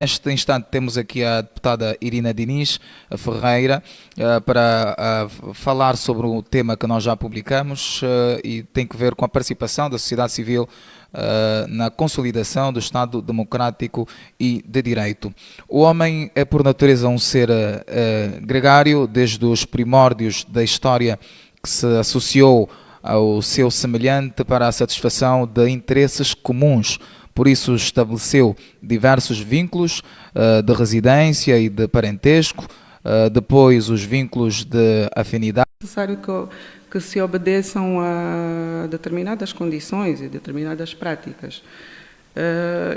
Neste instante temos aqui a deputada Irina Diniz Ferreira para falar sobre o tema que nós já publicamos e tem que ver com a participação da sociedade civil na consolidação do Estado democrático e de direito. O homem é por natureza um ser gregário, desde os primórdios da história que se associou ao seu semelhante para a satisfação de interesses comuns. Por isso estabeleceu diversos vínculos de residência e de parentesco, depois os vínculos de afinidade. É necessário que se obedeçam a determinadas condições e determinadas práticas.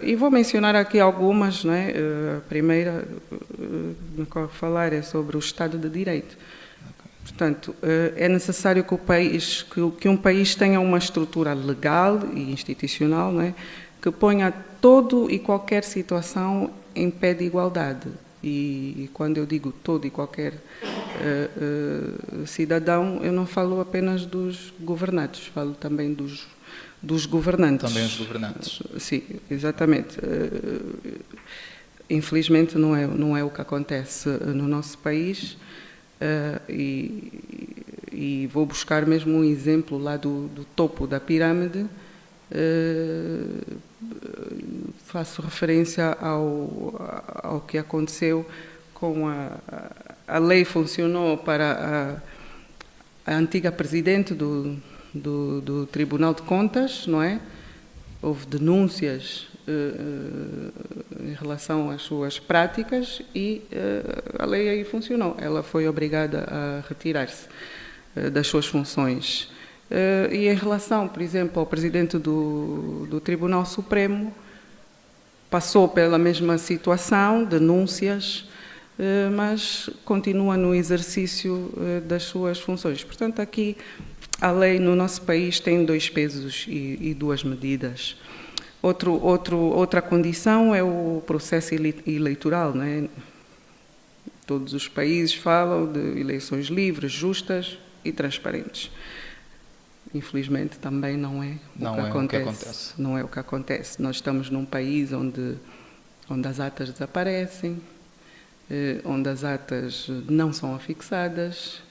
E vou mencionar aqui algumas, não é? A primeira na qual vou falar é sobre o Estado de Direito. Portanto, é necessário que um país tenha uma estrutura legal e institucional, não é? Que ponha todo e qualquer situação em pé de igualdade. E quando eu digo todo e qualquer cidadão, eu não falo apenas dos governados, falo também dos governantes. Também os governantes. Sim, exatamente. Infelizmente não é o que acontece no nosso país. E vou buscar mesmo um exemplo lá do topo da pirâmide. Faço referência ao que aconteceu com a lei funcionou para a antiga presidente do Tribunal de Contas, não é? Houve denúncias em relação às suas práticas e a lei aí funcionou. Ela foi obrigada a retirar-se das suas funções. E em relação, por exemplo, ao presidente do Tribunal Supremo, passou pela mesma situação, denúncias, mas continua no exercício das suas funções. Portanto, aqui a lei no nosso país tem dois pesos e duas medidas. Outra condição é o processo eleitoral, não é? Todos os países falam de eleições livres, justas e transparentes. Infelizmente também não é o que acontece. Não é o que acontece. Nós estamos num país onde as atas desaparecem, onde as atas não são afixadas.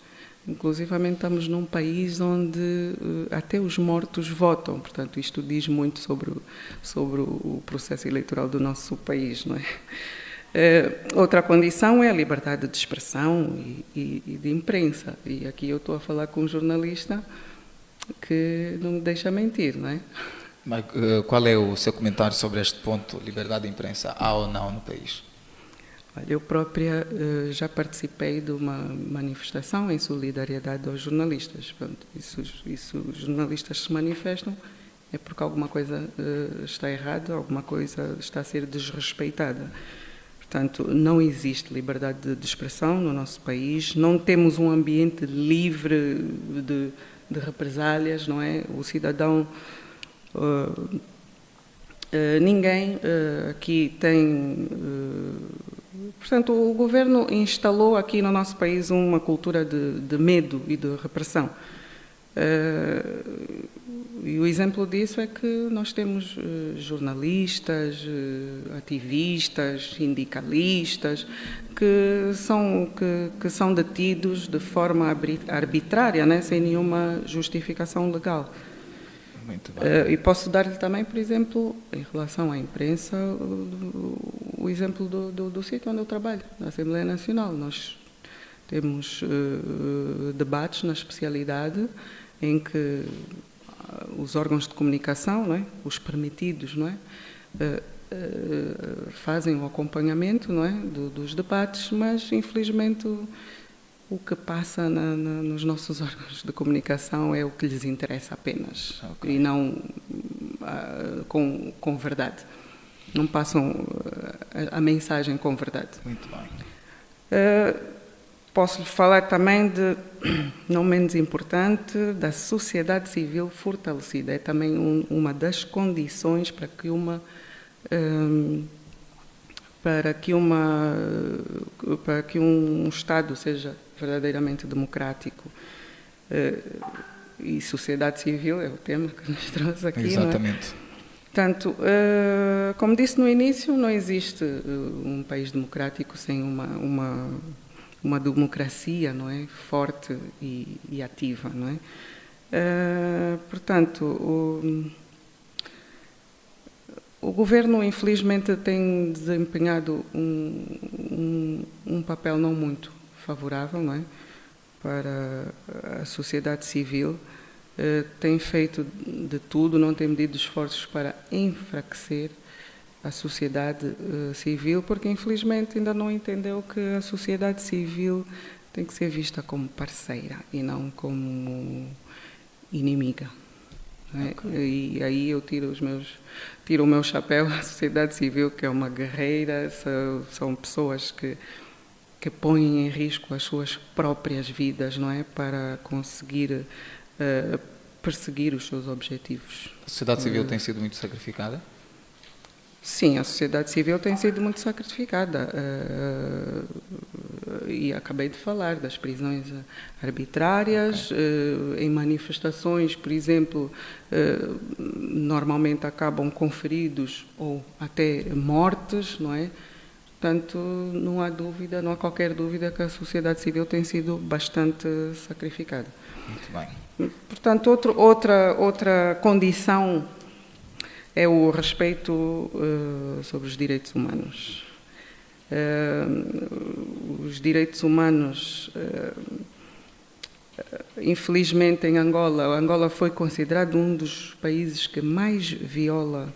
Inclusivamente estamos num país onde até os mortos votam. Portanto, isto diz muito sobre o processo eleitoral do nosso país, não é? Outra condição é a liberdade de expressão e de imprensa. E aqui eu estou a falar com um jornalista que não me deixa mentir, não é? Mas qual é o seu comentário sobre este ponto, liberdade de imprensa, há ou não no país? Olha, eu própria já participei de uma manifestação em solidariedade aos jornalistas. Pronto, isso os jornalistas se manifestam é porque alguma coisa está errada, alguma coisa está a ser desrespeitada. Portanto, não existe liberdade de expressão no nosso país, não temos um ambiente livre de represálias, não é? O cidadão... ninguém aqui tem... portanto, o governo instalou aqui no nosso país uma cultura de medo e de repressão. E o exemplo disso é que nós temos jornalistas, ativistas, sindicalistas, que são detidos de forma arbitrária, né, sem nenhuma justificação legal. Muito bem. E posso dar-lhe também, por exemplo, em relação à imprensa, o exemplo do sítio onde eu trabalho, na Assembleia Nacional. Nós temos debates na especialidade em que os órgãos de comunicação, não é? Os permitidos, não é? Fazem o acompanhamento, não é? dos debates, mas infelizmente o que passa nos nossos órgãos de comunicação é o que lhes interessa apenas, okay. E não com verdade. Não passam a mensagem com verdade. Muito bem. Posso lhe falar também de, não menos importante, da sociedade civil fortalecida. É também uma das condições para que um Estado seja verdadeiramente democrático. E sociedade civil é o tema que nos trouxe aqui. Exatamente. Não é? Portanto, como disse no início, não existe um país democrático sem uma democracia, não é, forte e ativa, não é? Portanto, o governo, infelizmente, tem desempenhado um papel não muito favorável, não é, para a sociedade civil. Tem feito de tudo, não tem medido esforços para enfraquecer a sociedade civil, porque infelizmente ainda não entendeu que a sociedade civil tem que ser vista como parceira e não como inimiga. Não é? Okay. E aí eu tiro o meu chapéu à sociedade civil, que é uma guerreira, são pessoas que põem em risco as suas próprias vidas, não é, para conseguir perseguir os seus objetivos. A sociedade civil tem sido muito sacrificada? Sim, a sociedade civil tem sido muito sacrificada. E acabei de falar das prisões arbitrárias, okay. Em manifestações, por exemplo, normalmente acabam com feridos ou até mortes, não é? Portanto, não há qualquer dúvida que a sociedade civil tem sido bastante sacrificada. Muito bem. Portanto, outra condição é o respeito sobre os direitos humanos. Os direitos humanos, infelizmente, em Angola foi considerado um dos países que mais viola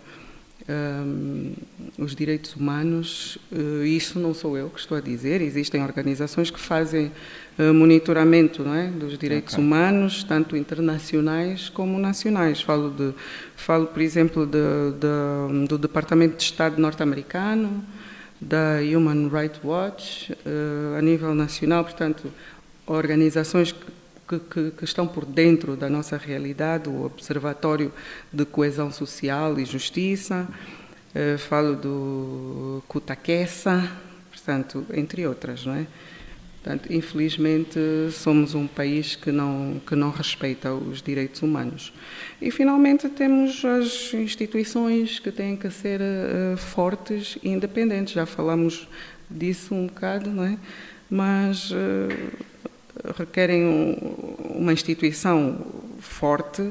os direitos humanos. Isso não sou eu que estou a dizer, existem organizações que fazem monitoramento, não é, dos direitos okay. humanos, tanto internacionais como nacionais. Falo por exemplo, do Departamento de Estado norte-americano, da Human Rights Watch, a nível nacional, portanto, organizações que estão por dentro da nossa realidade, o Observatório de Coesão Social e Justiça, falo do Cutaqueça, portanto, entre outras, não é? Portanto, infelizmente, somos um país que não respeita os direitos humanos. E, finalmente, temos as instituições que têm que ser fortes e independentes. Já falamos disso um bocado, não é? Mas requerem uma instituição forte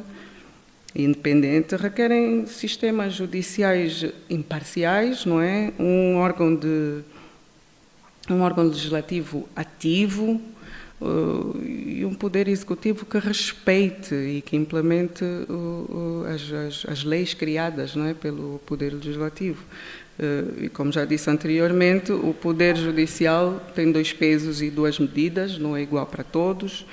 e independente, requerem sistemas judiciais imparciais, não é? Um órgão legislativo ativo e um poder executivo que respeite e que implemente as leis criadas, não é, pelo poder legislativo. E como já disse anteriormente, o poder judicial tem 2 pesos e 2 medidas, não é igual para todos.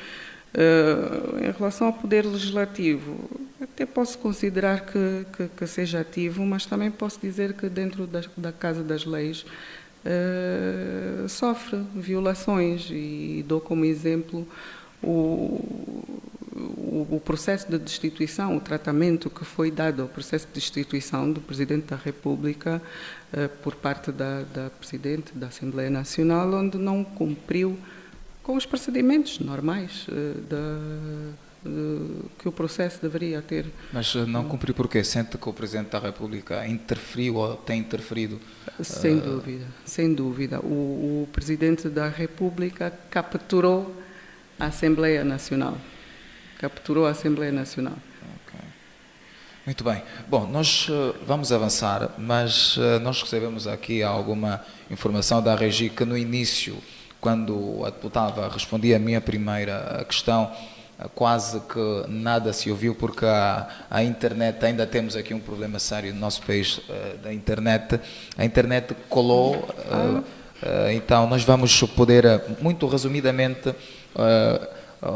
Em relação ao poder legislativo, até posso considerar que seja ativo, mas também posso dizer que dentro da Casa das Leis sofre violações, e dou como exemplo o processo de destituição, o tratamento que foi dado ao processo de destituição do Presidente da República por parte da Presidente da Assembleia Nacional, onde não cumpriu com os procedimentos normais que o processo deveria ter. Mas não cumpriu por quê? Sente que o Presidente da República interferiu ou tem interferido? Sem dúvida, sem dúvida. O Presidente da República capturou a Assembleia Nacional. Capturou a Assembleia Nacional. Okay. Muito bem. Bom, nós vamos avançar, mas nós recebemos aqui alguma informação da Regi que no início, quando a deputada respondia a minha primeira questão, quase que nada se ouviu, porque a internet, ainda temos aqui um problema sério no nosso país da internet. A internet colou, então nós vamos poder, muito resumidamente,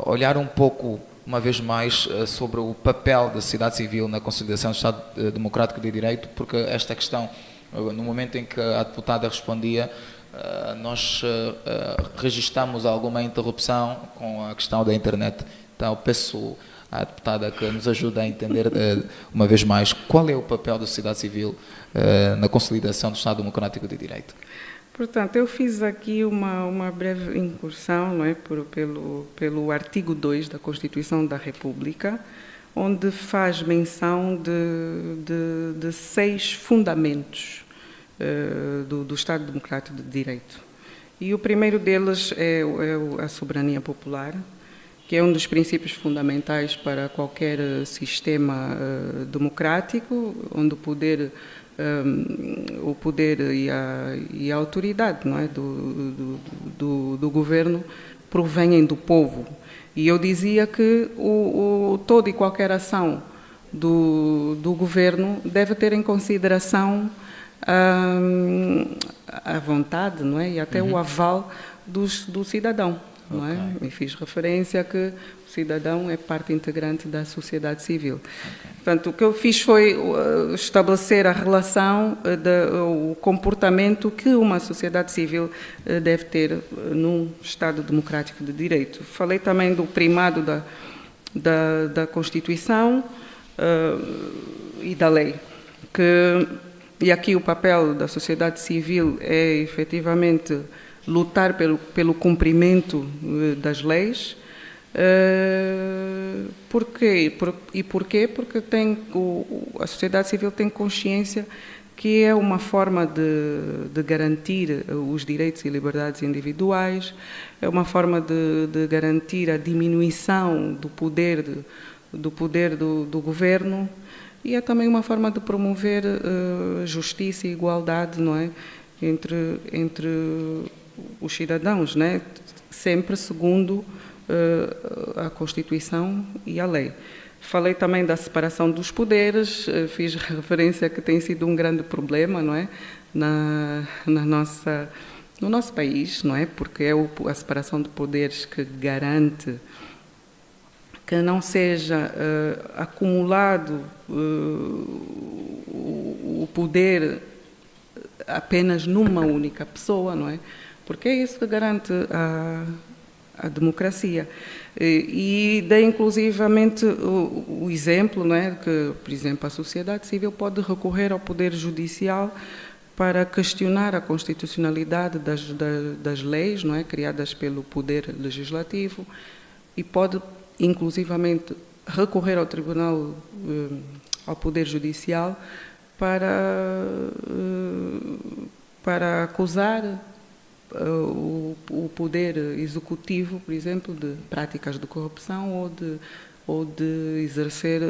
olhar um pouco, uma vez mais, sobre o papel da sociedade civil na consolidação do Estado Democrático de Direito, porque esta questão, no momento em que a deputada respondia, nós registramos alguma interrupção com a questão da internet. Então, peço à deputada que nos ajude a entender, uma vez mais, qual é o papel da sociedade civil na consolidação do Estado Democrático de Direito. Portanto, eu fiz aqui uma breve incursão, não é, pelo artigo 2 da Constituição da República, onde faz menção de de 6 fundamentos do Estado Democrático de Direito. E o primeiro deles é a soberania popular, que é um dos princípios fundamentais para qualquer sistema democrático, onde o poder e a autoridade, não é, do governo provêm do povo. E eu dizia que toda e qualquer ação do governo deve ter em consideração a vontade, não é, e até o aval do cidadão. Não é? E fiz referência a que o cidadão é parte integrante da sociedade civil. Portanto, o que eu fiz foi estabelecer a relação, o comportamento que uma sociedade civil deve ter num Estado democrático de direito. Falei também do primado da Constituição e da lei, e aqui o papel da sociedade civil é efetivamente lutar pelo cumprimento das leis. Porquê? Porque a sociedade civil tem consciência que é uma forma de garantir os direitos e liberdades individuais, é uma forma de garantir a diminuição do poder do governo, e é também uma forma de promover justiça e igualdade, não é, entre os cidadãos, né? Sempre segundo a Constituição e a lei. Falei também da separação dos poderes, fiz referência que tem sido um grande problema, não é, no nosso país, não é, porque é a separação de poderes que garante que não seja acumulado o poder apenas numa única pessoa, não é? Porque é isso que garante a democracia. E dei inclusivamente o exemplo, não é, que, por exemplo, a sociedade civil pode recorrer ao Poder Judicial para questionar a constitucionalidade das leis, não é, criadas pelo Poder Legislativo, e pode inclusivamente recorrer ao Tribunal, ao Poder Judicial, para acusar o poder executivo, por exemplo, de práticas de corrupção ou de exercer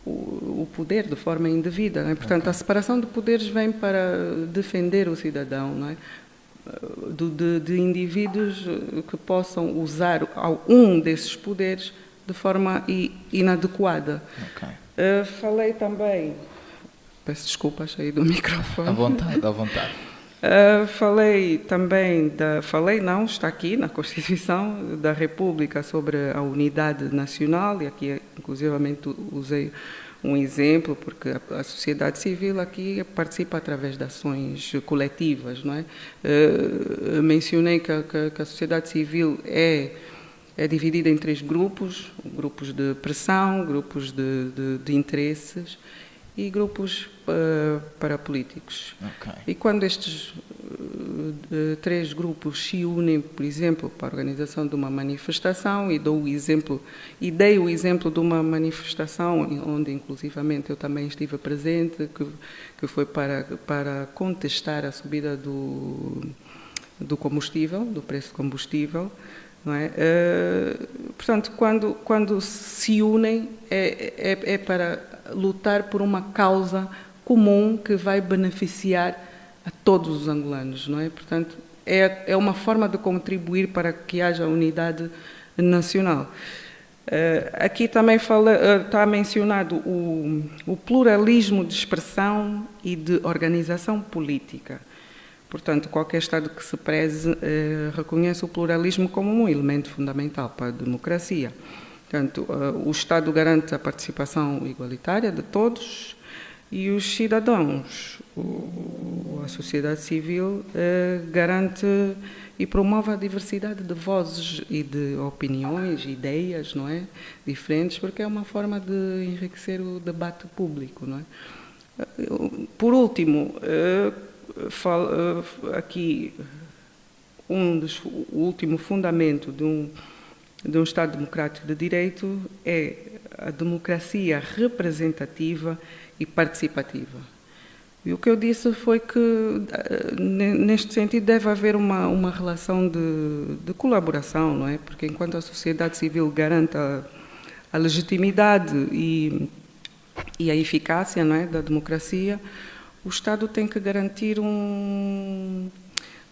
o poder de forma indevida, não é? Portanto, a separação de poderes vem para defender o cidadão, não é? De indivíduos que possam usar um desses poderes de forma inadequada. Falei também... Peço desculpa, achei do microfone. À vontade, à vontade. Falei também, está aqui na Constituição da República, sobre a unidade nacional, e aqui inclusivamente usei um exemplo, porque a sociedade civil aqui participa através de ações coletivas, não é? Mencionei que a sociedade civil é dividida em 3 grupos de pressão, grupos de interesses e grupos parapolíticos. E quando estes 3 grupos se unem, por exemplo, para a organização de uma manifestação, e dei o exemplo de uma manifestação onde inclusivamente eu também estive presente, que foi para contestar a subida do combustível, do preço do combustível, não é? Portanto, quando se unem é para lutar por uma causa comum que vai beneficiar a todos os angolanos, não é? Portanto, é uma forma de contribuir para que haja unidade nacional. Aqui também está mencionado o pluralismo de expressão e de organização política. Portanto, qualquer Estado que se preze reconhece o pluralismo como um elemento fundamental para a democracia. Portanto, o Estado garante a participação igualitária de todos e os cidadãos, a sociedade civil, garante e promove a diversidade de vozes e de opiniões, ideias, não é, diferentes, porque é uma forma de enriquecer o debate público, não é? Por último, aqui o último fundamento de um Estado democrático de direito é a democracia representativa e participativa. E o que eu disse foi que, neste sentido, deve haver uma relação de colaboração, não é? Porque enquanto a sociedade civil garante a legitimidade e a eficácia, não é, da democracia, o Estado tem que garantir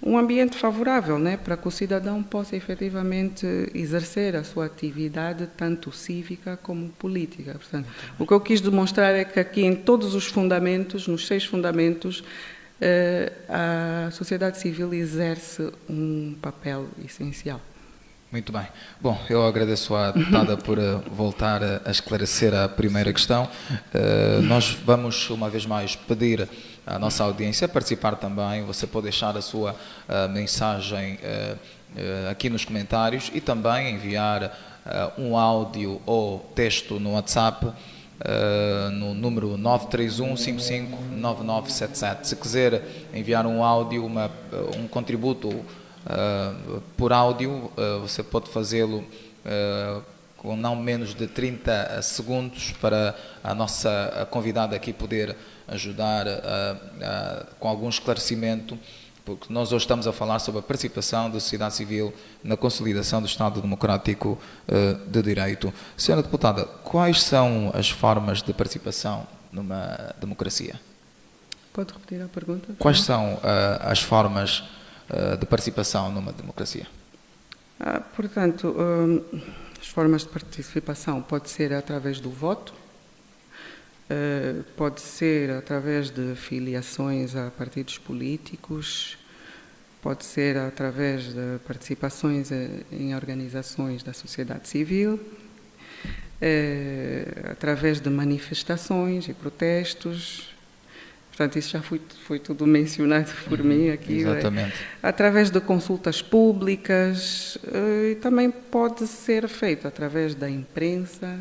um ambiente favorável, né, para que o cidadão possa efetivamente exercer a sua atividade, tanto cívica como política. Portanto, o que eu quis demonstrar é que aqui em todos os fundamentos, nos 6 fundamentos, a sociedade civil exerce um papel essencial. Muito bem. Bom, eu agradeço à deputada por voltar a esclarecer a primeira questão. Nós vamos, uma vez mais, pedir à nossa audiência participar também. Você pode deixar a sua mensagem aqui nos comentários e também enviar um áudio ou texto no WhatsApp no número 931559977. Se quiser enviar um áudio, um contributo por áudio, você pode fazê-lo com não menos de 30 segundos para a nossa convidada aqui poder ajudar com algum esclarecimento, porque nós hoje estamos a falar sobre a participação da sociedade civil na consolidação do Estado Democrático de Direito. Senhora Deputada, quais são as formas de participação numa democracia? Pode repetir a pergunta? Quais são as formas de participação numa democracia? Portanto, as formas de participação pode ser através do voto, pode ser através de filiações a partidos políticos, pode ser através de participações em organizações da sociedade civil, através de manifestações e protestos. Portanto, isso já foi tudo mencionado por mim aqui. Exatamente. Através de consultas públicas, e também pode ser feito através da imprensa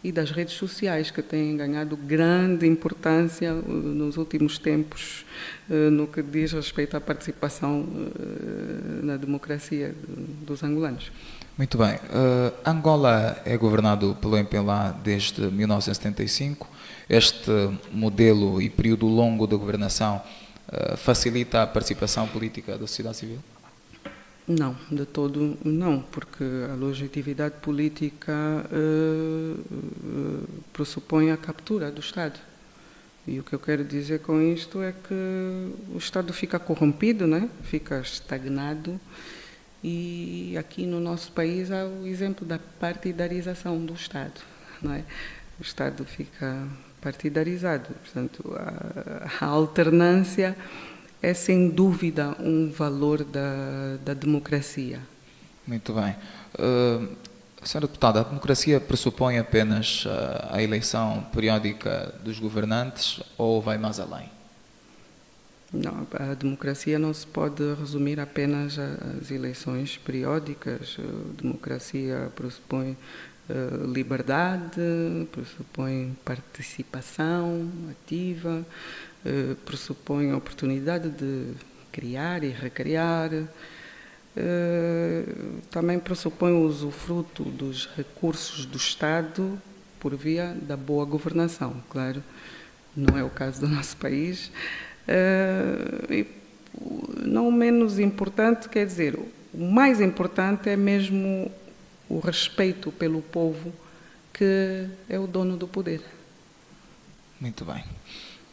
e das redes sociais, que têm ganhado grande importância nos últimos tempos no que diz respeito à participação na democracia dos angolanos. Muito bem. Angola é governado pelo MPLA desde 1975. Este modelo e período longo de governação facilita a participação política da sociedade civil? Não, de todo não, porque a legitimidade política pressupõe a captura do Estado. E o que eu quero dizer com isto é que o Estado fica corrompido, né? Fica estagnado, e aqui no nosso país há o exemplo da partidarização do Estado, não é? O Estado fica partidarizado, portanto, a alternância é sem dúvida um valor da democracia. Muito bem. Senhora Deputada, a democracia pressupõe apenas a eleição periódica dos governantes ou vai mais além? Não, a democracia não se pode resumir apenas às eleições periódicas. A democracia pressupõe liberdade, pressupõe participação ativa, pressupõe a oportunidade de criar e recriar, também pressupõe o usufruto dos recursos do Estado por via da boa governação, claro, não é o caso do nosso país. E não menos importante, quer dizer, o mais importante é mesmo o respeito pelo povo, que é o dono do poder. Muito bem.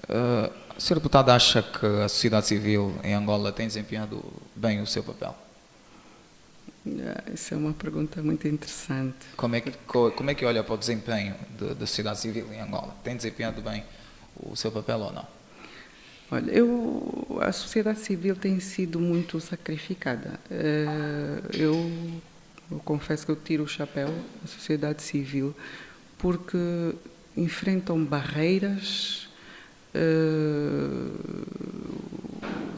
A senhora deputada acha que a sociedade civil em Angola tem desempenhado bem o seu papel? Essa é uma pergunta muito interessante. Como é que olha para o desempenho da sociedade civil em Angola? Tem desempenhado bem o seu papel ou não? Olha, a sociedade civil tem sido muito sacrificada. Eu confesso que eu tiro o chapéu à sociedade civil, porque enfrentam barreiras,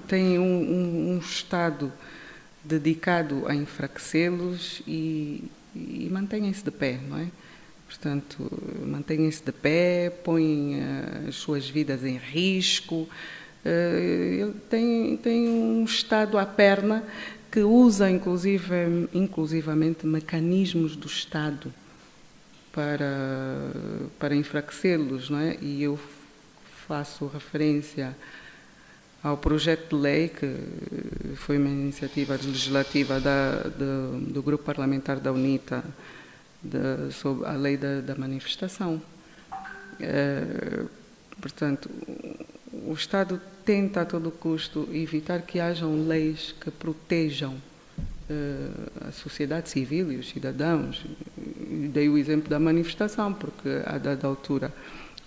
têm um Estado dedicado a enfraquecê-los e mantêm-se de pé, não é? Portanto, mantêm-se de pé, põem as suas vidas em risco. Tem um Estado à perna que usa inclusivamente mecanismos do Estado para enfraquecê-los, não é? E eu faço referência ao projeto de lei, que foi uma iniciativa legislativa do grupo parlamentar da UNITA, sobre a lei da manifestação. Portanto, o Estado tenta a todo custo evitar que hajam leis que protejam a sociedade civil e os cidadãos. Dei o exemplo da manifestação, porque a dada altura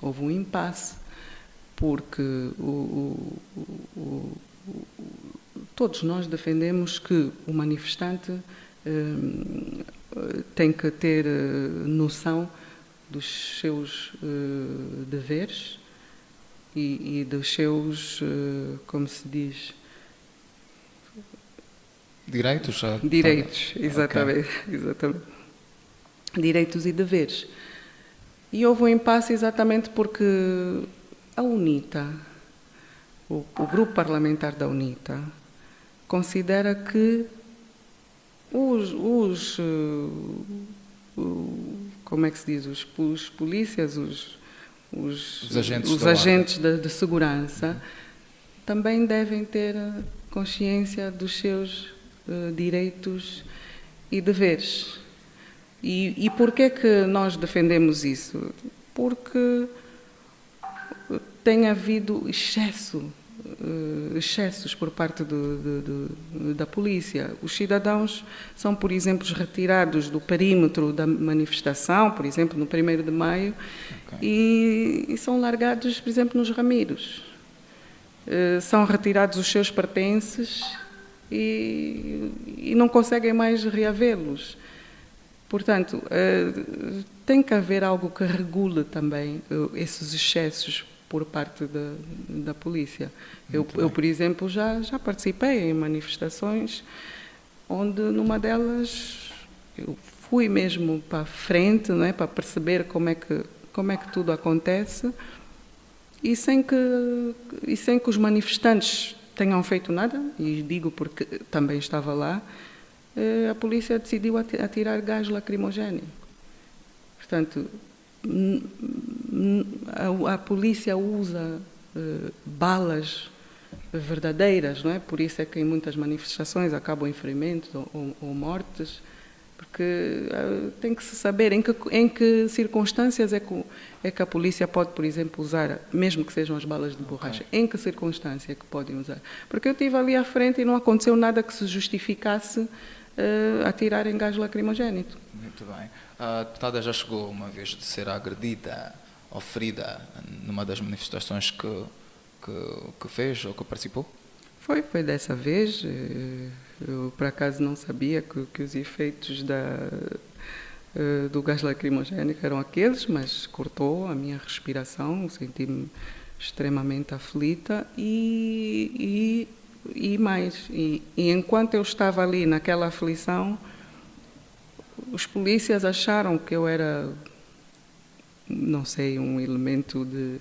houve um impasse, porque todos nós defendemos que o manifestante tem que ter noção dos seus deveres e dos seus, como se diz... Direitos? Direitos, exatamente, Okay. exatamente. Direitos e deveres. E houve um impasse exatamente porque a UNITA, o grupo parlamentar da UNITA, considera que como é que se diz, os polícias, os agentes de segurança, também devem ter consciência dos seus direitos e deveres. E por que é que nós defendemos isso? Porque tem havido excessos por parte da polícia. Os cidadãos são, por exemplo, retirados do perímetro da manifestação, por exemplo, no 1º de Maio, okay, e são largados, por exemplo, nos Rameiros. São retirados os seus pertences e não conseguem mais reavê-los. Portanto, tem que haver algo que regule também esses excessos por parte da polícia. Eu, por exemplo, já participei em manifestações onde, numa delas, eu fui mesmo para a frente, não é, para perceber como é que tudo acontece, e sem que os manifestantes tenham feito nada, e digo porque também estava lá, a polícia decidiu atirar gás lacrimogéneo. Portanto, a polícia usa balas verdadeiras, não é? Por isso é que em muitas manifestações acabam em ferimentos ou mortes, porque tem que se saber em que circunstâncias é que a polícia pode, por exemplo, usar, mesmo que sejam as balas de borracha, em que circunstância é que podem usar. Porque eu estive ali à frente e não aconteceu nada que se justificasse atirar em gás lacrimogéneo. Muito bem. A deputada já chegou uma vez de ser agredida ou ferida numa das manifestações que fez ou que participou? Foi dessa vez. Eu, por acaso, não sabia que os efeitos do gás lacrimogéneo eram aqueles, mas cortou a minha respiração, senti-me extremamente aflita e enquanto eu estava ali naquela aflição, os polícias acharam que eu era, não sei, um elemento de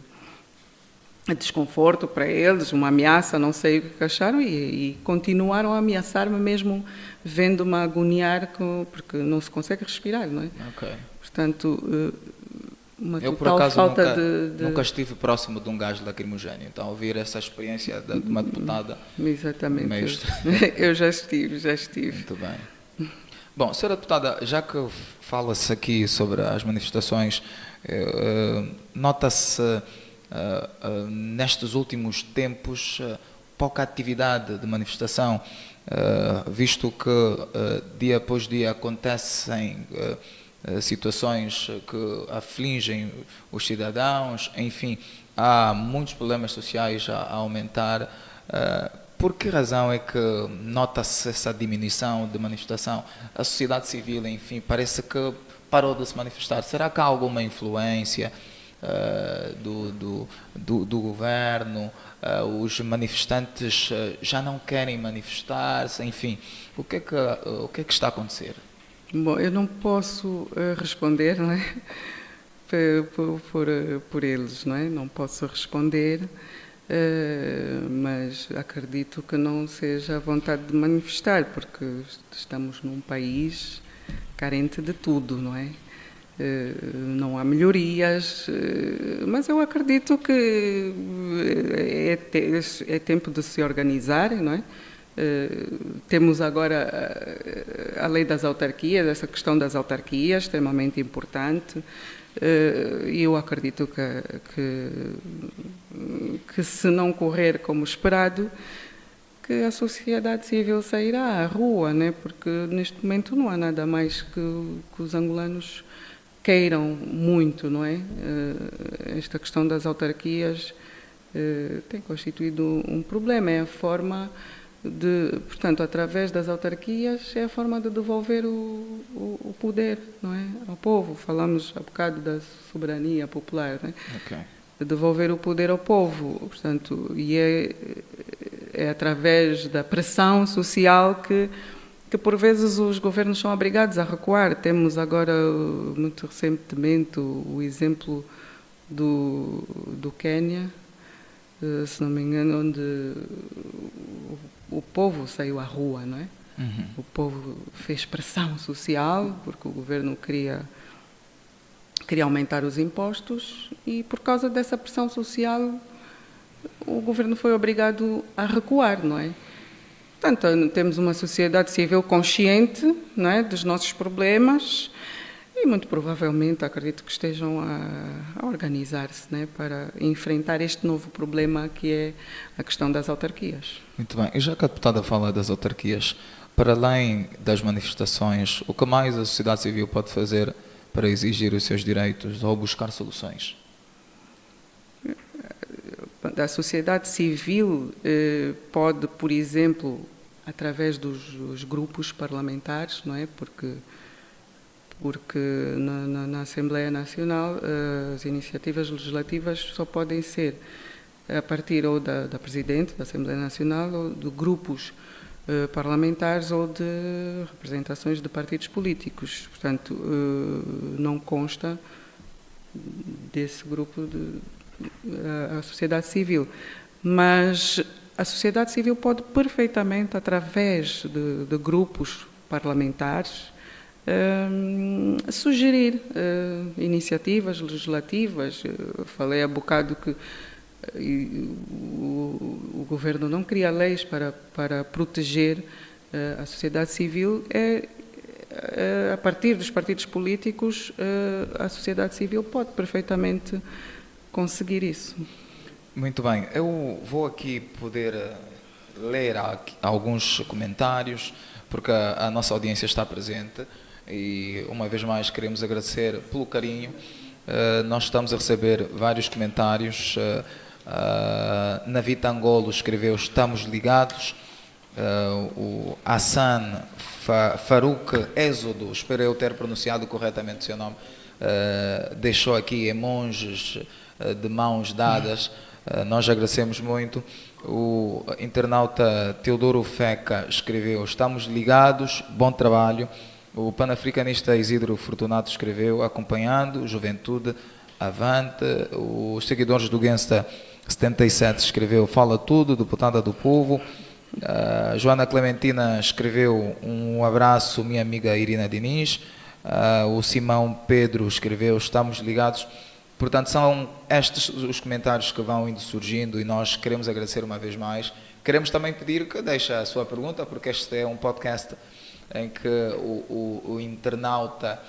desconforto para eles, uma ameaça, não sei o que acharam, e continuaram a ameaçar-me mesmo vendo-me agoniar, porque não se consegue respirar, não é? Okay. Portanto, uma eu, por total acaso, falta nunca estive próximo de um gás lacrimogéneo, então ouvir essa experiência de uma deputada... Exatamente, meio... eu já estive. Muito bem. Bom, senhora deputada, já que fala-se aqui sobre as manifestações, nota-se nestes últimos tempos pouca atividade de manifestação, visto que dia após dia acontecem situações que afligem os cidadãos, enfim, há muitos problemas sociais a aumentar. Por que razão é que nota-se essa diminuição de manifestação? A sociedade civil, enfim, parece que parou de se manifestar. Será que há alguma influência do governo? Os manifestantes já não querem manifestar-se? Enfim, o que é que está a acontecer? Bom, eu não posso responder, não é? por eles, não é? Não posso responder. Mas acredito que não seja a vontade de manifestar, porque estamos num país carente de tudo, não é? Não há melhorias, mas eu acredito que é tempo de se organizar, não é? Temos agora a lei das autarquias, essa questão das autarquias, extremamente importante, e eu acredito que se não correr como esperado, que a sociedade civil sairá à rua, né? Porque neste momento não há nada mais que os angolanos queiram muito, não é? Esta questão das autarquias tem constituído um problema, é a forma portanto, através das autarquias, é a forma de devolver o poder, não é, ao povo. Falamos há bocado da soberania popular, não é? Okay. De devolver o poder ao povo, portanto, e é através da pressão social que por vezes os governos são obrigados a recuar. Temos agora, muito recentemente, o exemplo do Quênia, se não me engano, onde o povo saiu à rua, não é? Uhum. O povo fez pressão social, porque o governo queria aumentar os impostos e, por causa dessa pressão social, o governo foi obrigado a recuar, não é? Portanto, temos uma sociedade civil consciente, não é, dos nossos problemas e, muito provavelmente, acredito que estejam a organizar-se, né, para enfrentar este novo problema que é a questão das autarquias. Muito bem. E já que a deputada fala das autarquias, para além das manifestações, o que mais a sociedade civil pode fazer para exigir os seus direitos ou buscar soluções? A sociedade civil pode, por exemplo, através dos grupos parlamentares, não é? Porque na Assembleia Nacional as iniciativas legislativas só podem ser a partir ou da Presidente da Assembleia Nacional ou de grupos parlamentares ou de representações de partidos políticos. Portanto, não consta desse grupo a sociedade civil. Mas a sociedade civil pode perfeitamente, através de grupos parlamentares, sugerir iniciativas legislativas. Eu falei há bocado que o governo não cria leis para proteger a sociedade civil. A partir dos partidos políticos, a sociedade civil pode perfeitamente conseguir isso. Muito bem. Eu vou aqui poder ler alguns comentários, porque a nossa audiência está presente. E, uma vez mais, queremos agradecer pelo carinho. Nós estamos a receber vários comentários. Navita Angolo escreveu: estamos ligados. O Hassan Farouk Êxodo, espero eu ter pronunciado corretamente o seu nome, deixou aqui emojis de mãos dadas. Nós agradecemos muito. O internauta Teodoro Feca escreveu: estamos ligados, bom trabalho. O panafricanista Isidro Fortunato escreveu: acompanhando, juventude, avante. Os seguidores do Gangsta 77 escreveu: fala tudo, deputada do povo. Joana Clementina escreveu: um abraço, minha amiga Irina Diniz. O Simão Pedro escreveu: estamos ligados. Portanto, são estes os comentários que vão indo surgindo e nós queremos agradecer uma vez mais. Queremos também pedir que deixe a sua pergunta, porque este é um podcast em que o internauta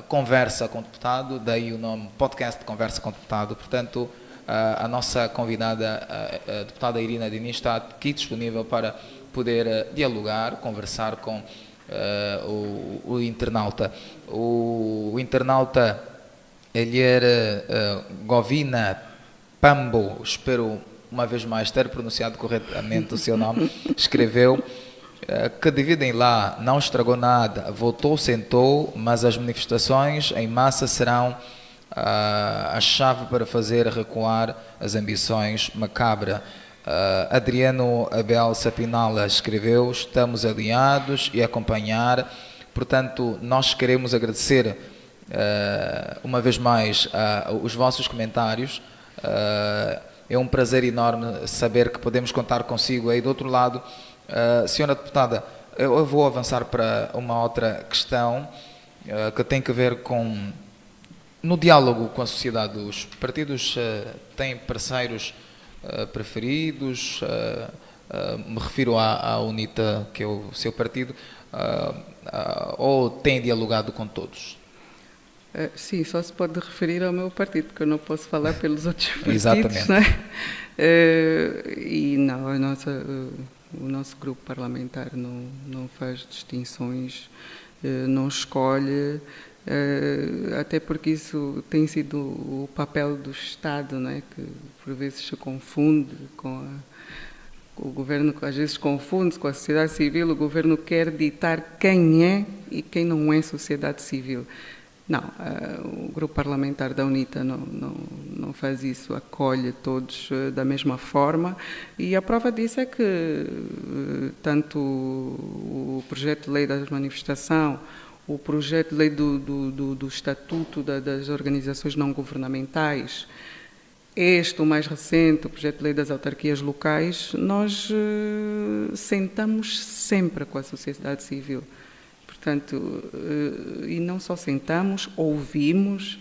conversa com o deputado, daí o nome podcast Conversa com o Deputado. Portanto, a nossa convidada, a deputada Irina Diniz, está aqui disponível para poder dialogar, conversar com o internauta. O internauta Elier Govina Pambo, espero uma vez mais ter pronunciado corretamente o seu nome, escreveu que dividem lá, não estragou nada, votou, sentou, mas as manifestações em massa serão a chave para fazer recuar as ambições macabra. Adriano Abel Sapinala escreveu: estamos alinhados e acompanhar. Portanto, nós queremos agradecer uma vez mais os vossos comentários. É um prazer enorme saber que podemos contar consigo aí do outro lado. Senhora deputada, eu vou avançar para uma outra questão. que tem que ver com no diálogo com a sociedade. Os partidos têm parceiros preferidos, me refiro à UNITA, que é o seu partido, ou têm dialogado com todos? Sim, só se pode referir ao meu partido, porque eu não posso falar pelos outros partidos. Exatamente. Não é? E não, o nosso grupo parlamentar não faz distinções, não escolhe, até porque isso tem sido o papel do Estado, não é? Que por vezes se confunde com o governo, às vezes confunde-se com a sociedade civil. O governo quer ditar quem é e quem não é sociedade civil. Não, o grupo parlamentar da UNITA não faz isso, acolhe todos da mesma forma, e a prova disso é que tanto o projeto de lei da manifestação, o projeto de lei do Estatuto das Organizações Não Governamentais, o mais recente, o projeto de lei das autarquias locais, nós sentamos sempre com a sociedade civil. Portanto, e não só sentamos, ouvimos,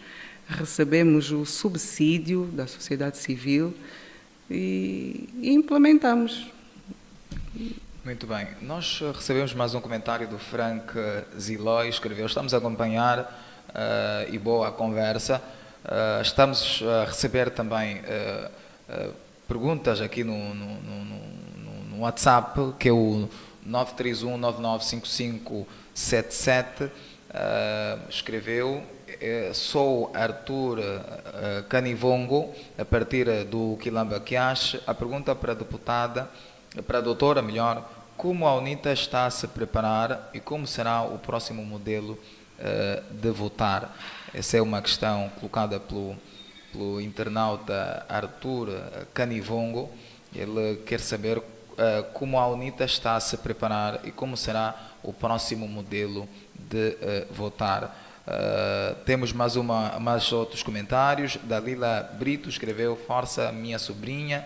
recebemos o subsídio da sociedade civil e implementamos. Muito bem. Nós recebemos mais um comentário do Frank Zilói, escreveu: estamos a acompanhar e boa a conversa. Estamos a receber também perguntas aqui no WhatsApp, que é o 931995577. Escreveu: sou Arthur Canivongo, a partir do Quilamba Quiache. A pergunta para a deputada, para a doutora, melhor: como a UNITA está a se preparar e como será o próximo modelo de votar? Essa é uma questão colocada pelo internauta Arthur Canivongo. Ele quer saber como a UNITA está a se preparar e como será o próximo modelo de votar. Temos mais outros comentários. Dalila Brito escreveu: força, minha sobrinha,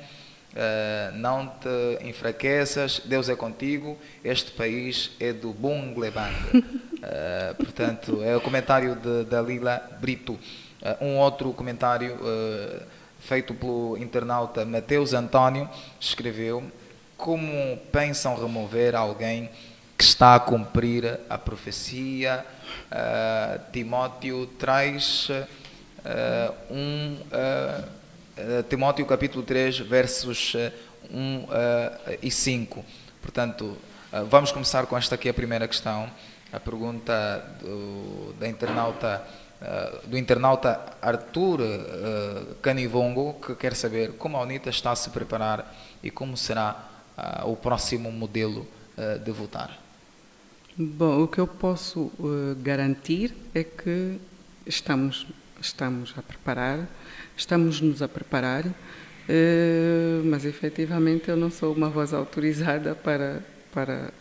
não te enfraqueças, Deus é contigo, este país é do Bunglebang. Portanto, é o comentário de Dalila Brito. Um outro comentário feito pelo internauta Mateus António escreveu: como pensam remover alguém que está a cumprir a profecia? Timóteo traz Timóteo capítulo 3, versos 1 e 5. Portanto, vamos começar com esta aqui, a primeira questão. A pergunta do internauta Arthur Canivongo, que quer saber como a UNITA está a se preparar e como será o próximo modelo de votar. Bom, o que eu posso garantir é que estamos a preparar, estamos-nos a preparar, mas efetivamente eu não sou uma voz autorizada para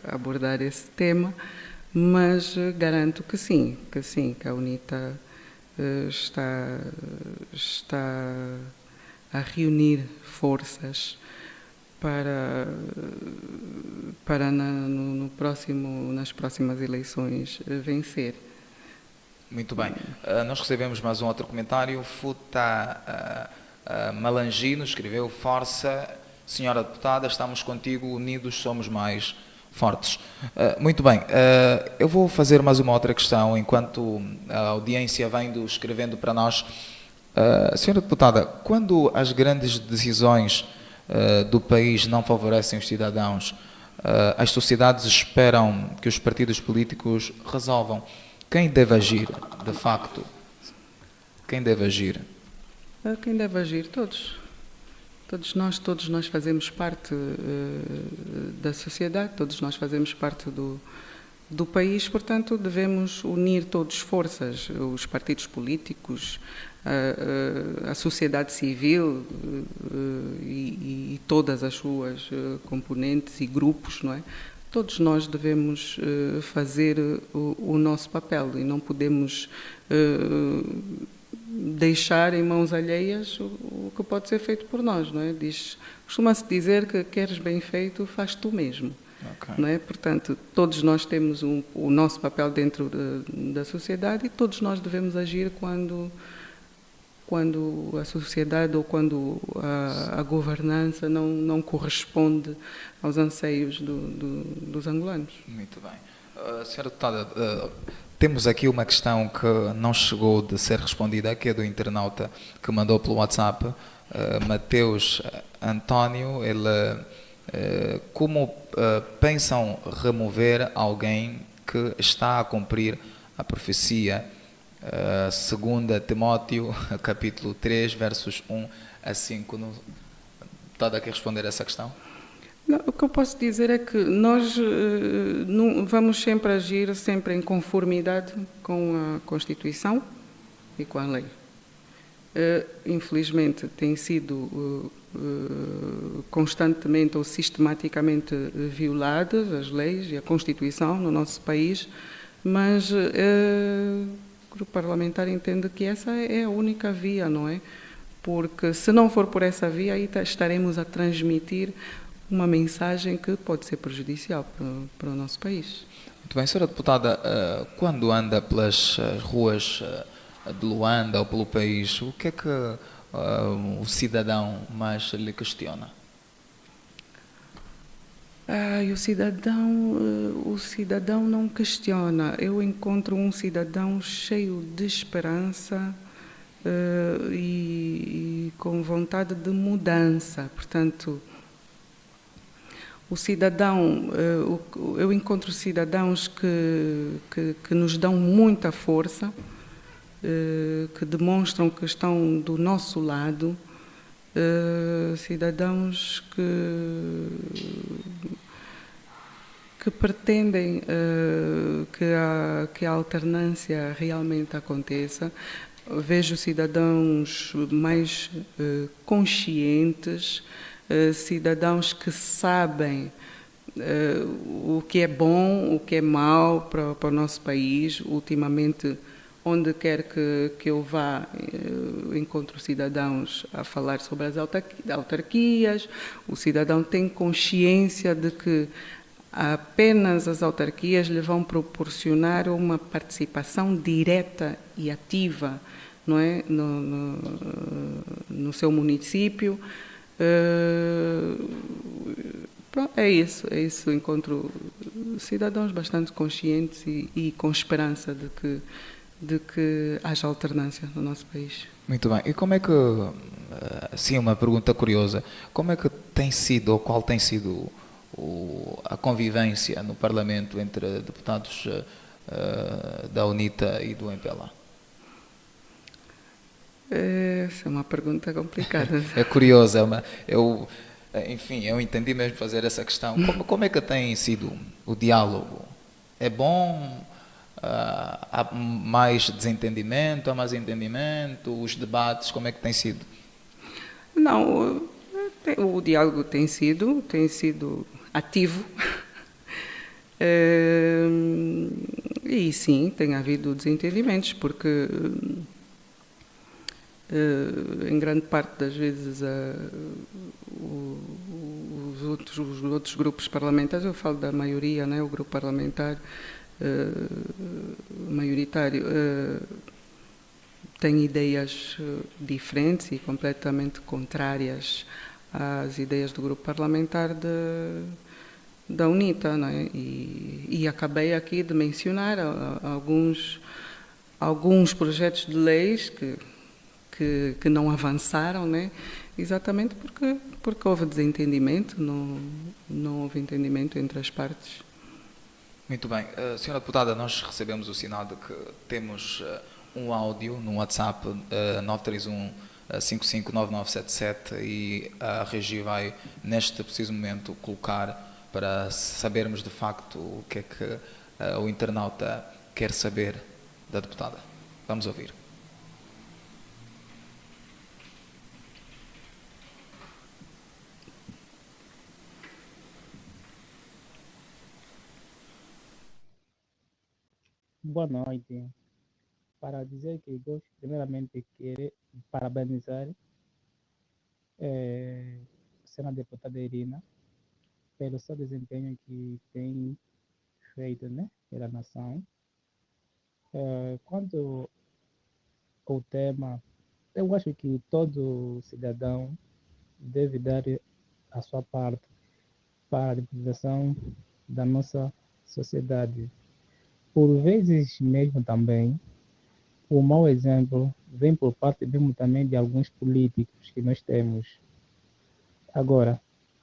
abordar esse tema, mas garanto que sim, que a UNITA está a reunir forças para nas próximas eleições vencer. Muito bem. Nós recebemos mais um outro comentário. Futa Malangino escreveu: força, senhora deputada, estamos contigo, unidos somos mais fortes. Muito bem. Eu vou fazer mais uma outra questão, enquanto a audiência vem escrevendo para nós. Senhora deputada, quando as grandes decisões do país não favorecem os cidadãos, as sociedades esperam que os partidos políticos resolvam. Quem deve agir, de facto? Quem deve agir? Quem deve agir? Todos. Todos nós fazemos parte da sociedade, todos nós fazemos parte do país, portanto devemos unir todas forças, os partidos políticos, a sociedade civil e todas as suas componentes e grupos, não é? Todos nós devemos fazer o nosso papel e não podemos deixar em mãos alheias o que pode ser feito por nós, não é? Costuma-se dizer que queres bem feito, faz tu mesmo. Ok. não é? Portanto, todos nós temos o nosso papel dentro da sociedade e todos nós devemos agir quando a sociedade ou quando a governança não corresponde aos anseios dos angolanos. Muito bem. Senhora deputada, temos aqui uma questão que não chegou de ser respondida, que é do internauta que mandou pelo WhatsApp, Mateus António. Ele, como pensam remover alguém que está a cumprir a profecia, segunda Timóteo, capítulo 3, versos 1 a 5? Está aqui a responder essa questão? Não, o que eu posso dizer é que nós vamos sempre agir sempre em conformidade com a Constituição e com a lei. Infelizmente, tem sido constantemente ou sistematicamente violadas as leis e a Constituição no nosso país, mas o grupo parlamentar entende que essa é a única via, não é? Porque se não for por essa via, aí estaremos a transmitir uma mensagem que pode ser prejudicial para o nosso país. Muito bem, senhora deputada, quando anda pelas ruas de Luanda ou pelo país, o que é que o cidadão mais lhe questiona? O cidadão não questiona. Eu encontro um cidadão cheio de esperança e com vontade de mudança. Portanto, o cidadão, eu encontro cidadãos que nos dão muita força, que demonstram que estão do nosso lado, cidadãos que pretendem que a alternância realmente aconteça. Vejo cidadãos mais conscientes, cidadãos que sabem o que é bom, o que é mau para o nosso país. Ultimamente, onde quer que eu vá, encontro cidadãos a falar sobre as autarquias. O cidadão tem consciência de que apenas as autarquias lhe vão proporcionar uma participação direta e ativa, não é? No seu município. É isso. Encontro cidadãos bastante conscientes e com esperança de que haja alternância no nosso país. Muito bem. E como é que, assim, uma pergunta curiosa, como é que tem sido, ou qual tem sido a convivência no Parlamento entre deputados da UNITA e do MPLA? Essa é uma pergunta complicada. É curiosa, enfim, eu entendi mesmo fazer essa questão. Como é que tem sido o diálogo? É bom? Há mais desentendimento? Há mais entendimento? Os debates, como é que tem sido? Não, o diálogo tem sido ativo. E sim, tem havido desentendimentos, porque em grande parte das vezes os outros grupos parlamentares, eu falo da maioria, né, o grupo parlamentar maioritário, tem ideias diferentes e completamente contrárias às ideias do grupo parlamentar da UNITA, não é? E acabei aqui de mencionar alguns projetos de leis que não avançaram, né? Exatamente porque houve desentendimento, não houve entendimento entre as partes. Muito bem. Senhora deputada, nós recebemos o sinal de que temos um áudio no WhatsApp 931 559977 e a Regi vai, neste preciso momento, colocar para sabermos de facto o que é que o internauta quer saber da deputada. Vamos ouvir. Boa noite. Para dizer que eu primeiramente quero parabenizar a senhora deputada Irina pelo seu desempenho que tem feito, né, pela nação. Quanto ao tema, eu acho que todo cidadão deve dar a sua parte para a realização da nossa sociedade. Por vezes mesmo também, o mau exemplo vem por parte mesmo também de alguns políticos que nós temos. Agora,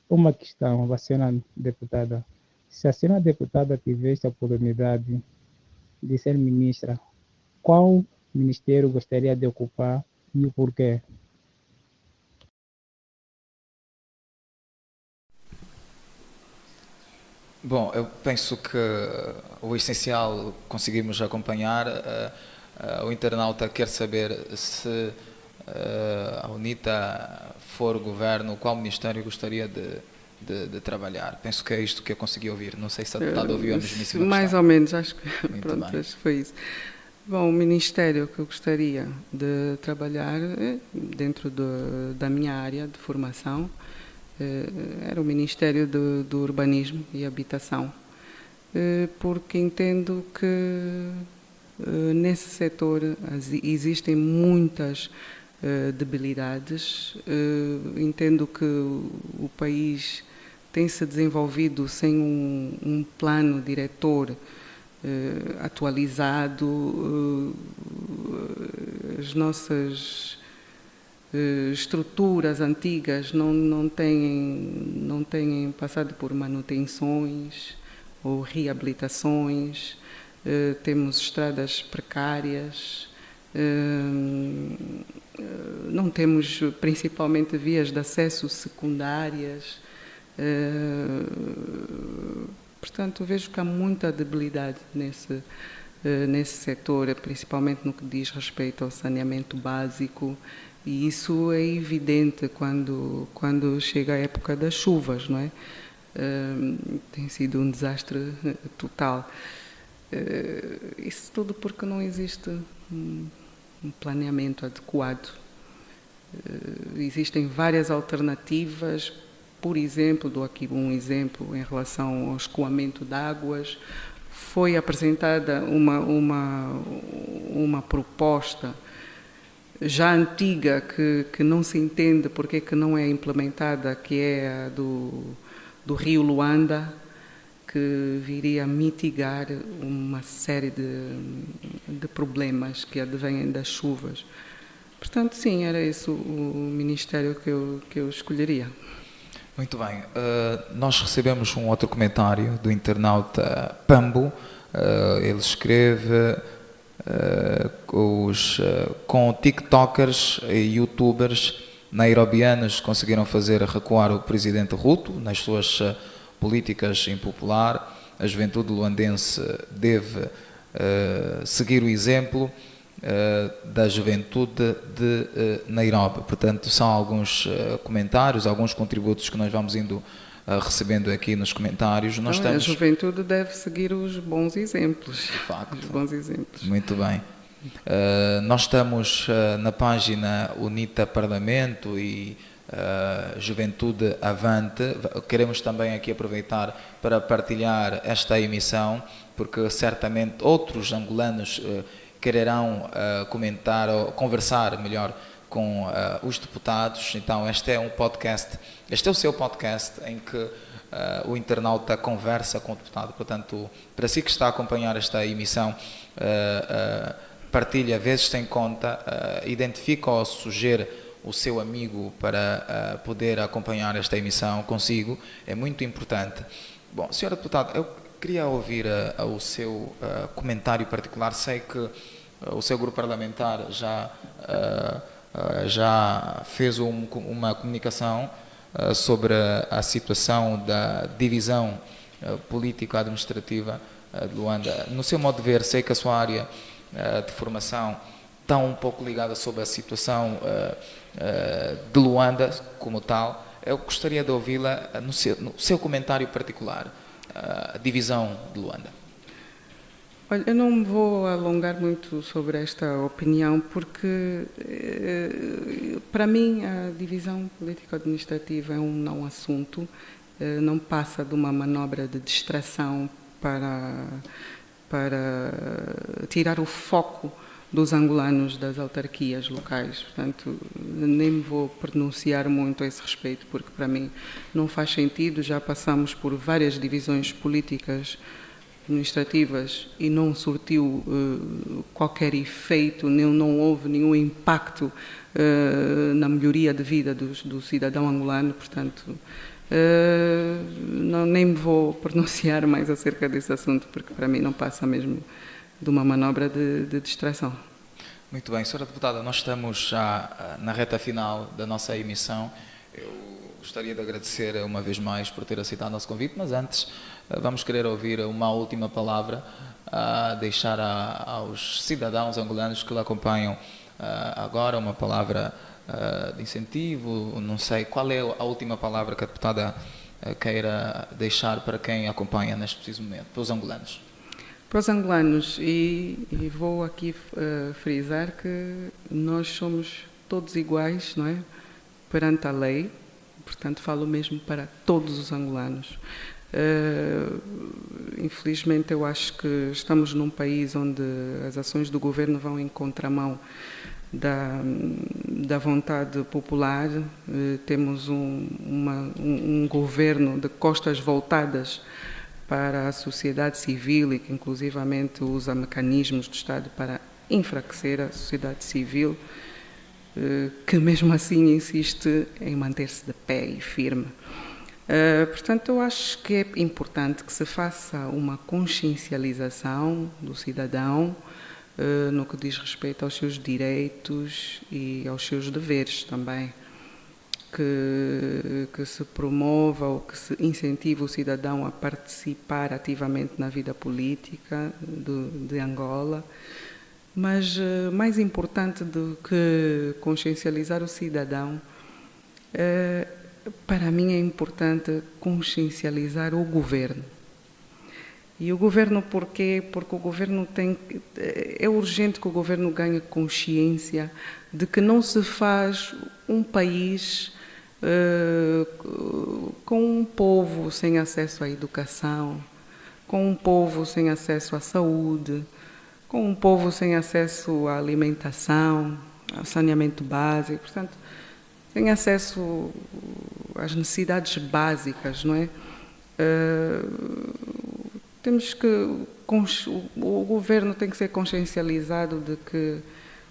uma questão, a senhora deputada, se a senhora deputada tivesse a oportunidade de ser ministra, qual ministério gostaria de ocupar e o porquê? Bom, eu penso que o essencial conseguimos acompanhar. O internauta quer saber se a UNITA for o governo, qual ministério gostaria de trabalhar. Penso que é isto que eu consegui ouvir. Não sei se a deputada ouviu a mesmíssima Mais questão. ou menos, acho que Muito pronto, bem. acho que foi isso. Bom, o ministério que eu gostaria de trabalhar dentro da minha área de formação era o Ministério do Urbanismo e Habitação, porque entendo que nesse setor existem muitas debilidades. Entendo que o país tem se desenvolvido sem um plano diretor atualizado. As nossas estruturas antigas não têm passado por manutenções ou reabilitações. Temos estradas precárias, não temos principalmente vias de acesso secundárias. Portanto, vejo que há muita debilidade nesse setor, principalmente no que diz respeito ao saneamento básico, e isso é evidente quando chega a época das chuvas, não é? Tem sido um desastre total. Isso tudo porque não existe um planeamento adequado. Existem várias alternativas. Por exemplo, dou aqui um exemplo em relação ao escoamento de águas. Foi apresentada uma proposta já antiga que não se entende porque que não é implementada, que é a do Rio Luanda, que viria a mitigar uma série de problemas que advêm das chuvas. Portanto, sim, era esse o ministério que eu escolheria. Muito bem. Nós recebemos um outro comentário do internauta Pambo. Ele escreve com tiktokers e youtubers nairobianos conseguiram fazer recuar o presidente Ruto nas suas políticas impopular. A juventude luandense deve seguir o exemplo da juventude de Nairobi. Portanto, são alguns comentários, alguns contributos que nós vamos indo recebendo aqui nos comentários. Nós A juventude deve seguir os bons exemplos. De facto. Os bons exemplos. Muito bem. Nós estamos na página UNITA Parlamento e Juventude Avante. Queremos também aqui aproveitar para partilhar esta emissão, porque certamente outros angolanos quererão comentar ou conversar melhor com os deputados. Então este é um podcast, este é o seu podcast em que o internauta conversa com o deputado. Portanto, para si que está a acompanhar esta emissão, partilha, vezes sem conta, identifica ou sugere o seu amigo para poder acompanhar esta emissão consigo, é muito importante. Bom, senhora deputada, eu queria ouvir o seu comentário particular. Sei que o seu grupo parlamentar já fez uma comunicação sobre a situação da divisão político-administrativa de Luanda. No seu modo de ver, sei que a sua área de formação está um pouco ligada sobre a situação de Luanda como tal. Eu gostaria de ouvi-la no seu comentário particular, a divisão de Luanda. Olha, eu não me vou alongar muito sobre esta opinião, porque para mim a divisão político-administrativa é um não assunto. não passa de uma manobra de distração para tirar o foco dos angolanos das autarquias locais. Portanto, nem me vou pronunciar muito a esse respeito, porque para mim não faz sentido. Já passamos por várias divisões políticas, administrativas, e não surtiu qualquer efeito, não houve nenhum impacto na melhoria de vida do cidadão angolano. Portanto, nem me vou pronunciar mais acerca desse assunto, porque para mim não passa mesmo de uma manobra de distração. Muito bem, Sra. Deputada, nós estamos já na reta final da nossa emissão. Eu gostaria de agradecer uma vez mais por ter aceitado o nosso convite, mas antes vamos querer ouvir uma última palavra a deixar aos cidadãos angolanos que lhe acompanham agora, uma palavra de incentivo. Não sei, qual é a última palavra que a deputada queira deixar para quem acompanha neste preciso momento, para os angolanos? Para os angolanos, e vou aqui frisar que nós somos todos iguais, não é? Perante a lei, portanto falo mesmo para todos os angolanos. Infelizmente eu acho que estamos num país onde as ações do governo vão em contramão da vontade popular. Temos um governo de costas voltadas para a sociedade civil e que inclusivamente usa mecanismos do Estado para enfraquecer a sociedade civil, que mesmo assim insiste em manter-se de pé e firme. Portanto, eu acho que é importante que se faça uma consciencialização do cidadão no que diz respeito aos seus direitos e aos seus deveres também. Que se promova ou que se incentive o cidadão a participar ativamente na vida política de Angola. Mas mais importante do que consciencializar o cidadão, para mim é importante consciencializar o governo. E o governo porquê? Porque o governo é urgente que o governo ganhe consciência de que não se faz um país com um povo sem acesso à educação, com um povo sem acesso à saúde, com um povo sem acesso à alimentação, ao saneamento básico, portanto, sem acesso às necessidades básicas, não é? O governo tem que ser consciencializado de que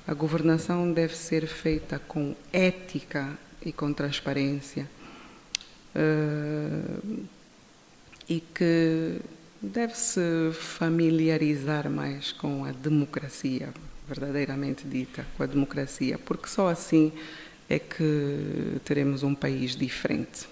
a governação deve ser feita com ética e com transparência, e que deve-se familiarizar mais com a democracia, verdadeiramente dita, com a democracia, porque só assim é que teremos um país diferente.